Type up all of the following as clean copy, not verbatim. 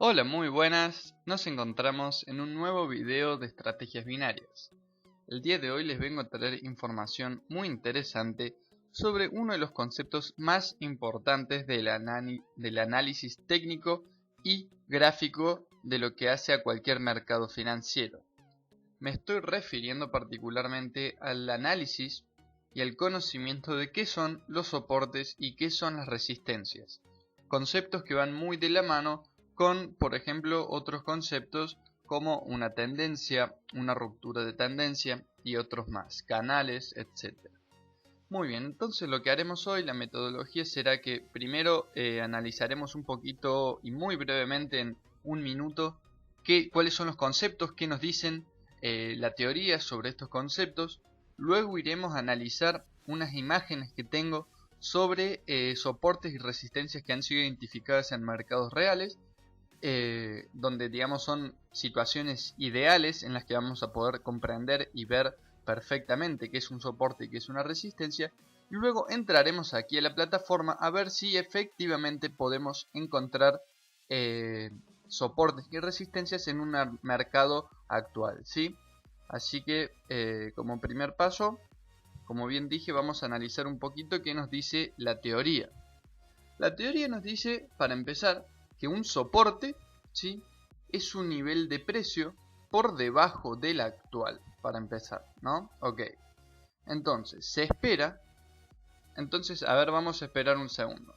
Hola, muy buenas. Nos encontramos en un nuevo video de estrategias binarias. El día de hoy les vengo a traer información muy interesante sobre uno de los conceptos más importantes del análisis técnico y gráfico de lo que hace a cualquier mercado financiero. Me estoy refiriendo particularmente al análisis y al conocimiento de qué son los soportes y qué son las resistencias. Conceptos que van muy de la mano con, por ejemplo, otros conceptos como una tendencia, una ruptura de tendencia y otros más, canales, etc. Muy bien, entonces lo que haremos hoy, la metodología será que primero analizaremos un poquito y muy brevemente en un minuto cuáles son los conceptos que nos dicen la teoría sobre estos conceptos. Luego iremos a analizar unas imágenes que tengo sobre soportes y resistencias que han sido identificadas en mercados reales, donde digamos son situaciones ideales en las que vamos a poder comprender y ver perfectamente qué es un soporte y qué es una resistencia. Y luego entraremos aquí a la plataforma a ver si efectivamente podemos encontrar soportes y resistencias en un mercado actual, ¿sí? Así que como primer paso, como bien dije, vamos a analizar un poquito qué nos dice la teoría. La teoría nos dice, para empezar, que un soporte, ¿sí?, es un nivel de precio por debajo del actual, para empezar, ¿no? Ok. Entonces, se espera. Entonces, a ver, vamos a esperar un segundo.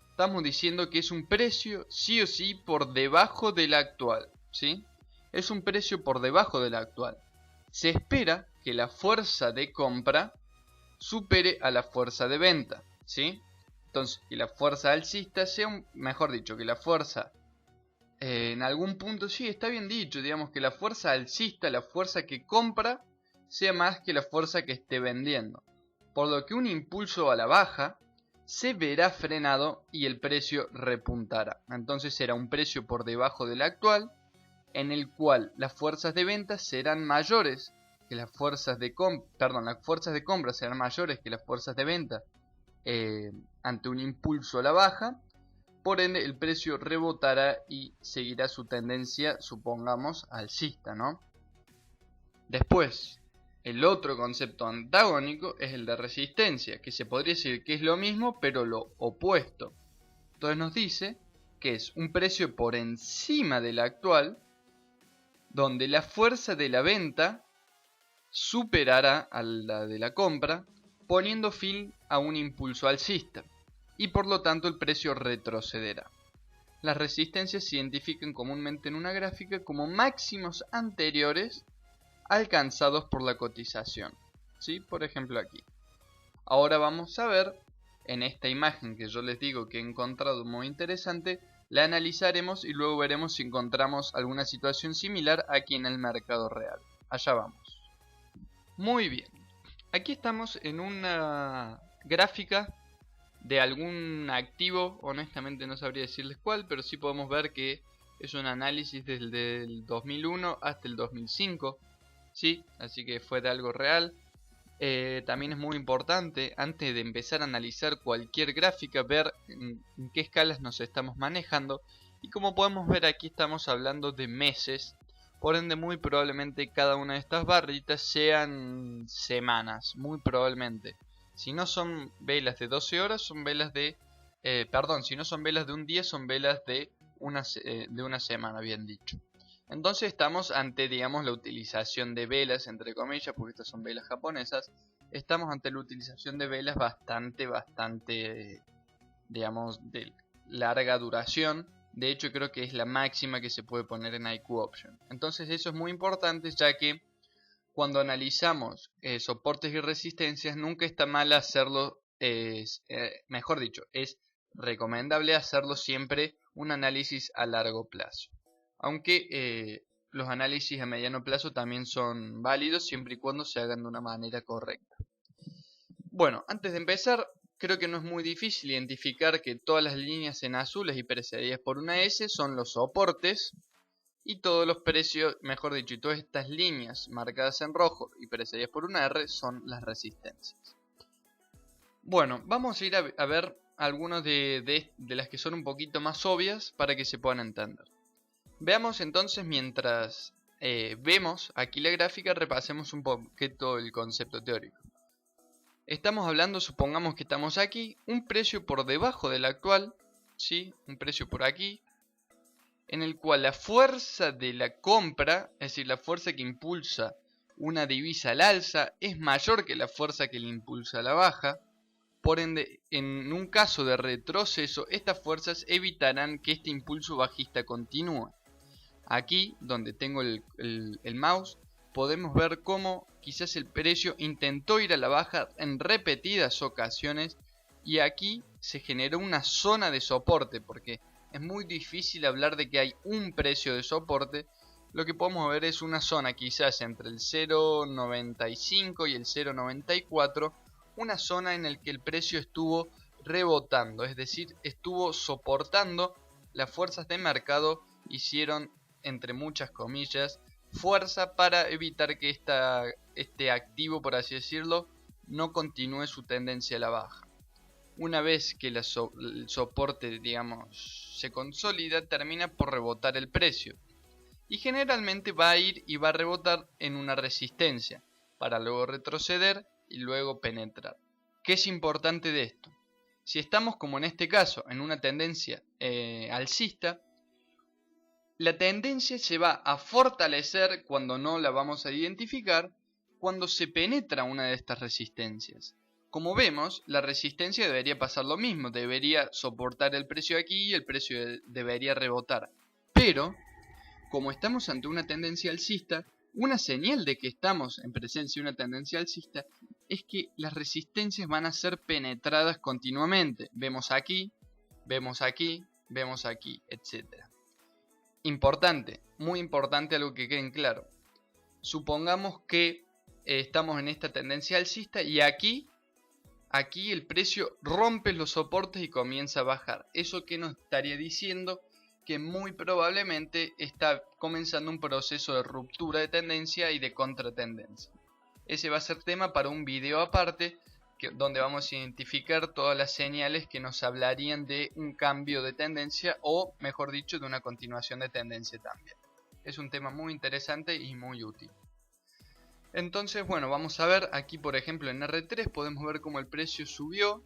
Estamos diciendo que es un precio sí o sí por debajo del actual, ¿sí? Es un precio por debajo del actual. Se espera que la fuerza de compra supere a la fuerza de venta, ¿sí? Entonces, que la fuerza alcista sea, mejor dicho, que la fuerza en algún punto, sí, está bien dicho, digamos que la fuerza alcista, la fuerza que compra, sea más que la fuerza que esté vendiendo. Por lo que un impulso a la baja se verá frenado y el precio repuntará. Entonces será un precio por debajo del actual, en el cual las fuerzas de venta serán mayores que las fuerzas de las fuerzas de compra serán mayores que las fuerzas de venta ante un impulso a la baja. Por ende, el precio rebotará y seguirá su tendencia, supongamos, alcista, ¿no? Después, el otro concepto antagónico es el de resistencia, que se podría decir que es lo mismo, pero lo opuesto. Entonces nos dice que es un precio por encima del actual, donde la fuerza de la venta superará a la de la compra, poniendo fin a un impulso alcista, y por lo tanto el precio retrocederá. Las resistencias se identifican comúnmente en una gráfica como máximos anteriores alcanzados por la cotización, ¿sí? Por ejemplo aquí. Ahora vamos a ver, en esta imagen que yo les digo que he encontrado muy interesante, la analizaremos y luego veremos si encontramos alguna situación similar aquí en el mercado real. Allá vamos. Muy bien, aquí estamos en una gráfica de algún activo, honestamente no sabría decirles cuál, pero sí podemos ver que es un análisis desde el 2001 hasta el 2005, ¿sí? Así que fue de algo real. También es muy importante, antes de empezar a analizar cualquier gráfica, ver en qué escalas nos estamos manejando. Y como podemos ver aquí estamos hablando de meses, por ende muy probablemente cada una de estas barritas sean semanas, muy probablemente. Si no son velas de 12 horas, son velas de... si no son velas de un día, son velas de una semana, bien dicho. Entonces estamos ante, digamos, la utilización de velas, entre comillas, porque estas son velas japonesas. Estamos ante la utilización de velas bastante, digamos, de larga duración. De hecho, creo que es la máxima que se puede poner en IQ Option. Entonces eso es muy importante, ya que cuando analizamos soportes y resistencias, nunca está mal hacerlo, mejor dicho, es recomendable hacerlo siempre un análisis a largo plazo. Aunque los análisis a mediano plazo también son válidos siempre y cuando se hagan de una manera correcta. Bueno, antes de empezar, creo que no es muy difícil identificar que todas las líneas en azules y precedidas por una S son los soportes y todos los precios, mejor dicho, y todas estas líneas marcadas en rojo y precedidas por una R son las resistencias. Bueno, vamos a ir a ver algunas de las que son un poquito más obvias para que se puedan entender. Veamos entonces, mientras vemos aquí la gráfica, repasemos un poquito el concepto teórico. Estamos hablando, supongamos que estamos aquí, un precio por debajo del actual, ¿sí? Un precio por aquí, en el cual la fuerza de la compra, es decir, la fuerza que impulsa una divisa al alza, es mayor que la fuerza que le impulsa a la baja. Por ende, en un caso de retroceso, estas fuerzas evitarán que este impulso bajista continúe. Aquí, donde tengo el mouse, podemos ver cómo quizás el precio intentó ir a la baja en repetidas ocasiones y aquí se generó una zona de soporte, porque es muy difícil hablar de que hay un precio de soporte. Lo que podemos ver es una zona quizás entre el 0.95 y el 0.94, una zona en la que el precio estuvo rebotando, es decir, estuvo soportando. Las fuerzas de mercado hicieron, entre muchas comillas, fuerza para evitar que este activo, por así decirlo, no continúe su tendencia a la baja. Una vez que el soporte, digamos, se consolida, termina por rebotar el precio. Y generalmente va a ir y va a rebotar en una resistencia, para luego retroceder y luego penetrar. ¿Qué es importante de esto? Si estamos, como en este caso, en una tendencia alcista, la tendencia se va a fortalecer cuando no la vamos a identificar, cuando se penetra una de estas resistencias. Como vemos, la resistencia debería pasar lo mismo, debería soportar el precio aquí y el precio debería rebotar. Pero, como estamos ante una tendencia alcista, una señal de que estamos en presencia de una tendencia alcista es que las resistencias van a ser penetradas continuamente. Vemos aquí, vemos aquí, vemos aquí, etc. Importante, muy importante, algo que quede claro. Supongamos que estamos en esta tendencia alcista y aquí el precio rompe los soportes y comienza a bajar. ¿Eso qué nos estaría diciendo? Que muy probablemente está comenzando un proceso de ruptura de tendencia y de contratendencia. Ese va a ser tema para un video aparte, donde vamos a identificar todas las señales que nos hablarían de un cambio de tendencia, o mejor dicho, de una continuación de tendencia también. Es un tema muy interesante y muy útil. Entonces, bueno, vamos a ver aquí, por ejemplo, en R3 podemos ver cómo el precio subió,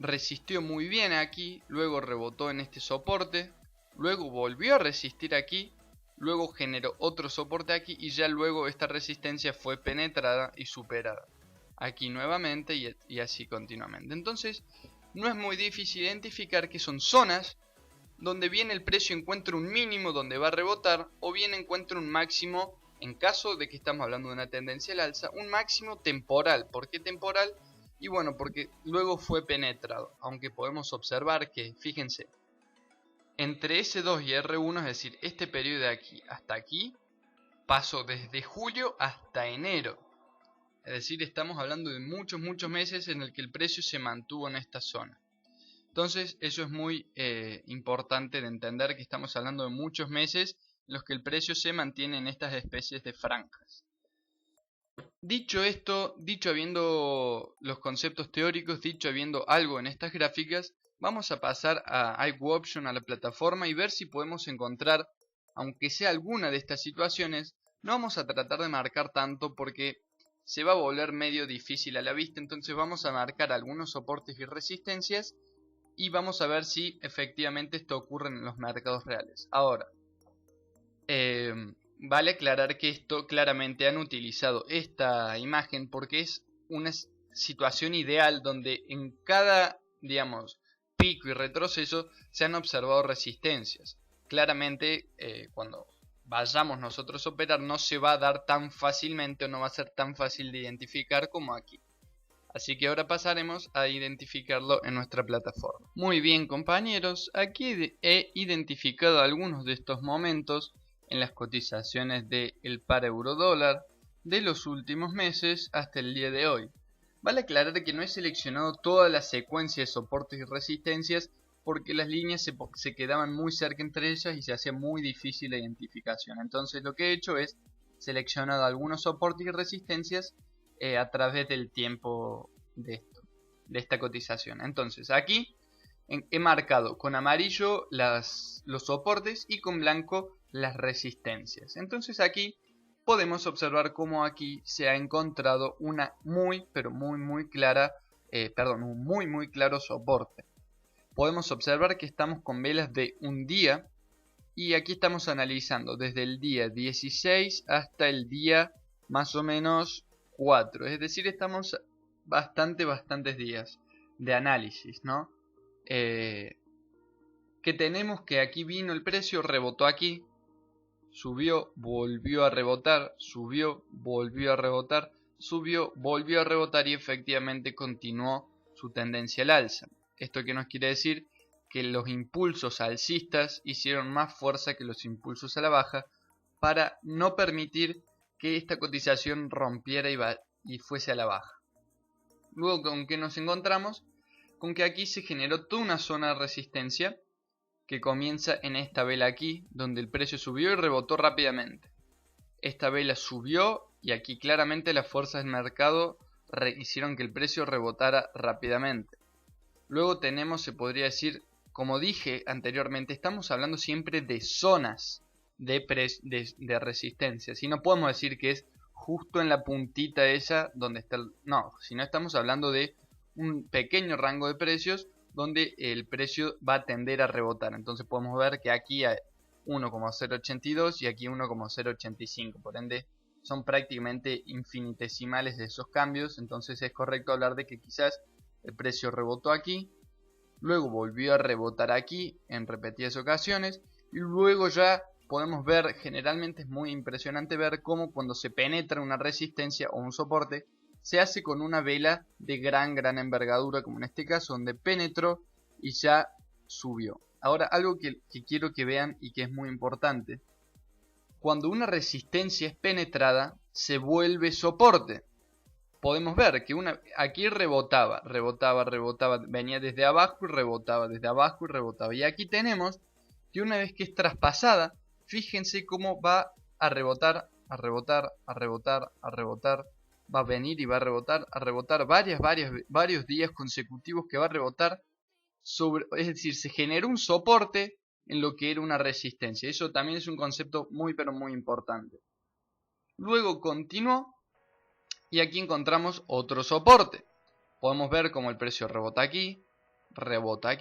resistió muy bien aquí, luego rebotó en este soporte, luego volvió a resistir aquí, luego generó otro soporte aquí y ya luego esta resistencia fue penetrada y superada. Aquí nuevamente y así continuamente. Entonces, no es muy difícil identificar que son zonas donde bien el precio encuentra un mínimo donde va a rebotar, o bien encuentra un máximo, en caso de que estamos hablando de una tendencia al alza, un máximo temporal. ¿Por qué temporal? Y bueno, porque luego fue penetrado, aunque podemos observar que, fíjense, entre S2 y R1, es decir, este periodo de aquí hasta aquí, pasó desde julio hasta enero. Es decir, estamos hablando de muchos meses en el que el precio se mantuvo en esta zona. Entonces, eso es muy importante de entender, que estamos hablando de muchos meses en los que el precio se mantiene en estas especies de franjas. Dicho esto, dicho habiendo los conceptos teóricos, dicho habiendo algo en estas gráficas, vamos a pasar a iQuoption, a la plataforma, y ver si podemos encontrar, aunque sea alguna de estas situaciones. No vamos a tratar de marcar tanto porque se va a volver medio difícil a la vista, entonces vamos a marcar algunos soportes y resistencias y vamos a ver si efectivamente esto ocurre en los mercados reales. Ahora, vale aclarar que esto claramente han utilizado esta imagen porque es una situación ideal donde en cada, digamos, pico y retroceso se han observado resistencias. Claramente, cuando vayamos nosotros a operar, no se va a dar tan fácilmente, o no va a ser tan fácil de identificar como aquí. Así que ahora pasaremos a identificarlo en nuestra plataforma. Muy bien, compañeros, aquí he identificado algunos de estos momentos en las cotizaciones del par euro dólar de los últimos meses hasta el día de hoy. Vale aclarar que no he seleccionado toda la secuencia de soportes y resistencias porque las líneas se quedaban muy cerca entre ellas y se hacía muy difícil la identificación. Entonces lo que he hecho es seleccionado algunos soportes y resistencias a través del tiempo de esta cotización. Entonces aquí He marcado con amarillo los soportes y con blanco las resistencias. Entonces aquí podemos observar cómo aquí se ha encontrado una pero muy clara, un muy claro soporte. Podemos observar que estamos con velas de un día y aquí estamos analizando desde el día 16 hasta el día más o menos 4. Es decir, estamos bastantes días de análisis, ¿no? Que tenemos que aquí vino el precio, rebotó aquí, subió, volvió a rebotar, subió, volvió a rebotar, subió, volvió a rebotar y efectivamente continuó su tendencia al alza. ¿Esto qué nos quiere decir? Que los impulsos alcistas hicieron más fuerza que los impulsos a la baja para no permitir que esta cotización rompiera y fuese a la baja. Luego, ¿con qué nos encontramos? Con que aquí se generó toda una zona de resistencia que comienza en esta vela aquí, donde el precio subió y rebotó rápidamente. Esta vela subió y aquí claramente las fuerzas del mercado hicieron que el precio rebotara rápidamente. Luego tenemos, se podría decir, como dije anteriormente, estamos hablando siempre de zonas de resistencia. Si no podemos decir que es justo en la puntita esa donde está no, sino estamos hablando de un pequeño rango de precios donde el precio va a tender a rebotar. Entonces podemos ver que aquí hay 1,082 y aquí 1,085. Por ende son prácticamente infinitesimales de esos cambios. Entonces es correcto hablar de que quizás el precio rebotó aquí, luego volvió a rebotar aquí en repetidas ocasiones y luego ya podemos ver, generalmente es muy impresionante ver cómo cuando se penetra una resistencia o un soporte se hace con una vela de gran envergadura, como en este caso, donde penetró y ya subió. Ahora, algo que quiero que vean y que es muy importante: cuando una resistencia es penetrada se vuelve soporte. Podemos ver que aquí rebotaba, venía desde abajo y rebotaba, desde abajo y rebotaba. Y aquí tenemos que una vez que es traspasada, fíjense cómo va a rebotar, a rebotar, a rebotar, a rebotar, va a venir y va a rebotar varios días consecutivos que va a rebotar es decir, se generó un soporte en lo que era una resistencia. Eso también es un concepto muy importante. Luego continuó y aquí encontramos otro soporte. Podemos ver cómo el precio rebota aquí, rebota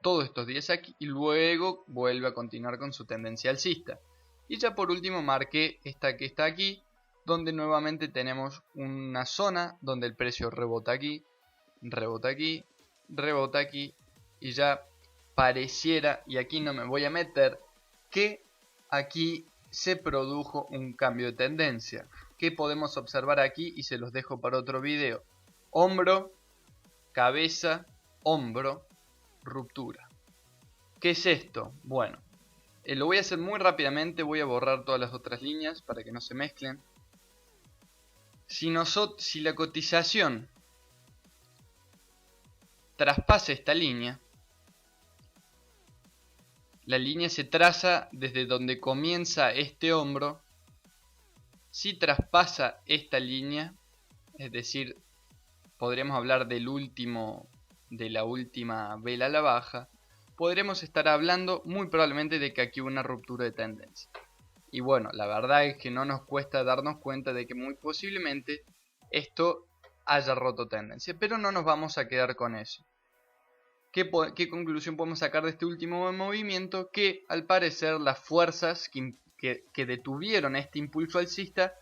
todos estos días aquí y luego vuelve a continuar con su tendencia alcista. Y ya por último marqué esta que está aquí, donde nuevamente tenemos una zona donde el precio rebota aquí, rebota aquí, rebota aquí y ya pareciera, y aquí no me voy a meter, que aquí se produjo un cambio de tendencia. ¿Qué podemos observar aquí? Y se los dejo para otro video. Hombro, cabeza, hombro, ruptura. ¿Qué es esto? Bueno, lo voy a hacer muy rápidamente, voy a borrar todas las otras líneas para que no se mezclen. Si la cotización traspasa esta línea, la línea se traza desde donde comienza este hombro. Si traspasa esta línea, es decir, podríamos hablar de la última vela a la baja, podremos estar hablando muy probablemente de que aquí hubo una ruptura de tendencia. Y bueno, la verdad es que no nos cuesta darnos cuenta de que muy posiblemente esto haya roto tendencia, pero no nos vamos a quedar con eso. ¿Qué conclusión podemos sacar de este último movimiento? Que al parecer las fuerzas que detuvieron este impulso alcista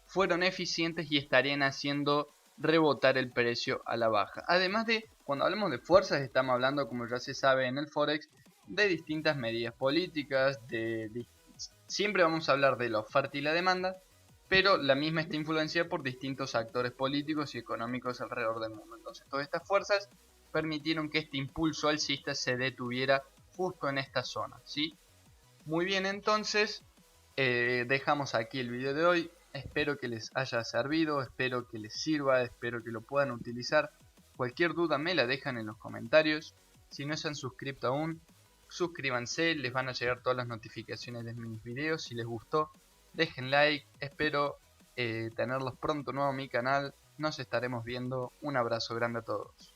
fueron eficientes y estarían haciendo rebotar el precio a la baja. Además de, cuando hablamos de fuerzas, estamos hablando, como ya se sabe en el Forex, de distintas medidas políticas, siempre vamos a hablar de la oferta y la demanda, pero la misma está influenciada por distintos actores políticos y económicos alrededor del mundo. Entonces, todas estas fuerzas permitieron que este impulso alcista se detuviera justo en esta zona, ¿sí? Muy bien, entonces dejamos aquí el video de hoy. Espero que les haya servido, espero que les sirva, espero que lo puedan utilizar. Cualquier duda me la dejan en los comentarios. Si no se han suscrito aún, suscríbanse, les van a llegar todas las notificaciones de mis videos. Si les gustó, dejen like. Espero tenerlos pronto nuevo en mi canal. Nos estaremos viendo. Un abrazo grande a todos.